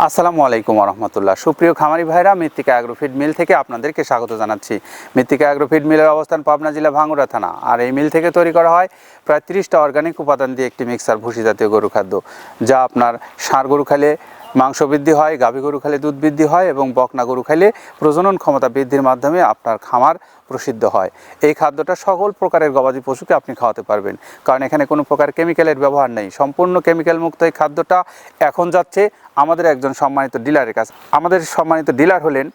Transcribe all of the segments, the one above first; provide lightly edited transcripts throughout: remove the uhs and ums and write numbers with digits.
আসসালামু আলাইকুম রহমতুল্লাহ। সুপ্রিয় খামারি ভাইরা, মৃত্তিকা অ্যাগ্রোফিড মিল থেকে আপনাদেরকে স্বাগত জানাচ্ছি। মৃত্তিকা অ্যাগ্রোফিড মিলের অবস্থান পাবনা জেলা ভাঙ্গুড়া থানা। আর এই মিল থেকে তৈরি করা হয় প্রায় 30টা অর্গানিক উপাদান দিয়ে একটি মিক্সার ভুসি জাতীয় গরু খাদ্য, যা আপনার ষাঁড় গরু খাইলে মাংস বৃদ্ধি হয়, গাভী গরু খাইলে দুধ বৃদ্ধি হয় এবং বকনা গরু খাইলে প্রজনন ক্ষমতা বৃদ্ধির মাধ্যমে আপনার খামার প্রসিদ্ধ হয়। এই খাদ্যটা সকল প্রকারের গবাদি পশুকে আপনি খাওয়াতে পারবেন, কারণ এখানে কোনো প্রকার কেমিক্যালের ব্যবহার নেই। সম্পূর্ণ কেমিক্যাল মুক্ত এই খাদ্যটা এখন যাচ্ছে আমাদের একজন সম্মানিত ডিলারের কাছে। আমাদের সম্মানিত ডিলার হলেন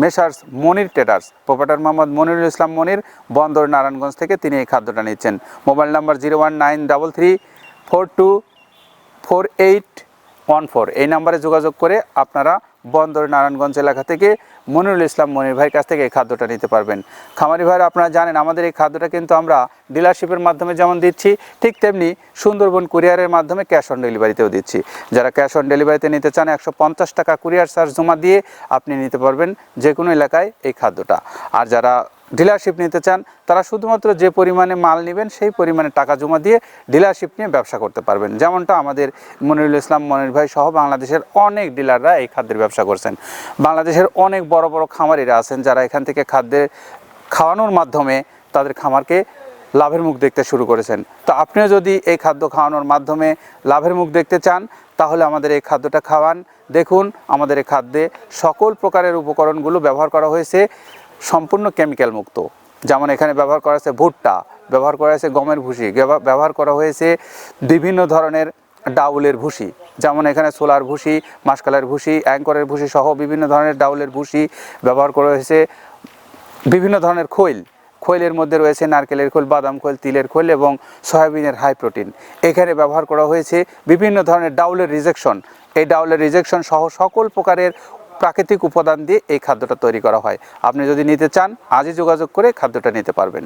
মেসার্স মনির ট্রেডার্স, প্রোপাইটার মোহাম্মদ মনিরুল ইসলাম মনির, বন্দর নারায়ণগঞ্জ থেকে তিনি এই খাদ্যটা নিচ্ছেন। Mobile number 01933424814। এই নাম্বারে যোগাযোগ করে আপনারা বন্দর নারায়ণগঞ্জ এলাকা থেকে মনিরুল ইসলাম মনির ভাইয়ের কাছ থেকে এই খাদ্যটা নিতে পারবেন। খামারি ভাইরা, আপনারা জানেন আমাদের এই খাদ্যটা কিন্তু আমরা ডিলারশিপের মাধ্যমে যেমন দিচ্ছি, ঠিক তেমনি সুন্দরবন কুরিয়ারের মাধ্যমে ক্যাশ অন ডেলিভারিতেও দিচ্ছি। যারা ক্যাশ অন ডেলিভারিতে নিতে চান 150 টাকা কুরিয়ার চার্জ জমা দিয়ে আপনি নিতে পারবেন যে কোনো এলাকায় এই খাদ্যটা। আর যারা ডিলারশিপ নিতে চান তারা শুধুমাত্র যে পরিমাণে মাল নেবেন সেই পরিমাণে টাকা জমা দিয়ে ডিলারশিপ নিয়ে ব্যবসা করতে পারবেন, যেমনটা আমাদের মনিরুল ইসলাম মনির ভাই সহ বাংলাদেশের অনেক ডিলাররা এই খাদ্যের ব্যবসা করছেন। বাংলাদেশের অনেক বড় বড় খামারিরা আছেন যারা এখান থেকে খাদ্যে খাওয়ানোর মাধ্যমে তাদের খামারকে লাভের মুখ দেখতে শুরু করেছেন। তো আপনিও যদি এই খাদ্য খাওয়ানোর মাধ্যমে লাভের মুখ দেখতে চান তাহলে আমাদের এই খাদ্যটা খাওয়ান। দেখুন, আমাদের এই খাদ্যে সকল প্রকারের উপকরণগুলো ব্যবহার করা হয়েছে সম্পূর্ণ কেমিক্যাল মুক্ত। যেমন এখানে ব্যবহার করা হয়েছে ভুট্টা, ব্যবহার করা হয়েছে গমের ভুসি, ব্যবহার করা হয়েছে বিভিন্ন ধরনের ডাউলের ভুসি, যেমন এখানে সোলার ভুসি, মাসকালের ভুসি, অ্যাঙ্করের ভুসি সহ বিভিন্ন ধরনের ডাউলের ভুসি ব্যবহার করা হয়েছে। বিভিন্ন ধরনের খৈলের মধ্যে রয়েছে নারকেলের খৈল, বাদাম খৈল, তিলের খৈল এবং সয়াবিনের হাই প্রোটিন। এখানে ব্যবহার করা হয়েছে বিভিন্ন ধরনের ডাউলের রিজেকশন। এই ডাউলের রিজেকশন সহ সকল প্রকারের প্রাকৃতিক উপাদান দিয়ে এই খাদ্যটা তৈরি করা হয়। আপনি যদি নিতে চান আজই যোগাযোগ করে খাদ্যটা নিতে পারবেন।